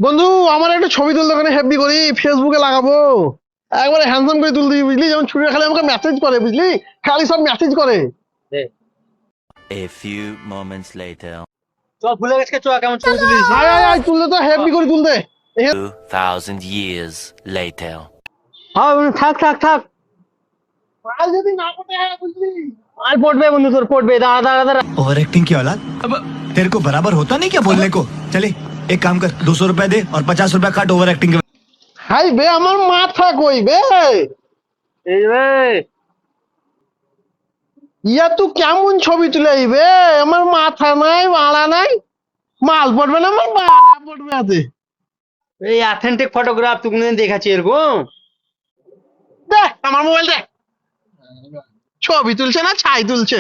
বন্ধু, আমার একটা ছবি তুলতে ওখানে হেভি করি ফেসবুকে লাগাবো। একবারে হ্যান্ডসাম করে তুলতে দিবি, বুঝলি? যেমন ছুটির খালি আমাকে মেসেজ করে, বুঝলি? খালি সব মেসেজ করে। A few moments later. চল ভুলে গেছে চ কেমন ছবি তুলিস আয় আয় আয়, তুলতে তো হেভি করে তুলতে। 2,000 years later. হ্যাঁ বন্ধু, থাক থাক থাক। আর যদি না পড়ে হয়, বুঝলি? আর পড়বে বন্ধু, তোর পড়বে, দাঁড়া দাঁড়া দাঁড়া। ओवर एक्टिंग की औलाद। अब तेरे को बराबर होता नहीं क्या बोलने को? चले एक काम कर, 200 रुपए दे और 50 रुपए काट ओवर एक्टिंग के। হাই বে, আমার মাথা কই বে? এই রে, ইয়া তুই কেমন ছবি তুলে আইবে? আমার মাথা নাই, বাড়া নাই, মাল পড়বে না, আমার বাড়া পড়বে আছে। এই অথেন্টিক ফটোগ্রাফ তুই কোনদিন দেখাচ্ছি এরকম? দে আমার মোবাইল দে। ছবি তুলছে না ছাই তুলছে?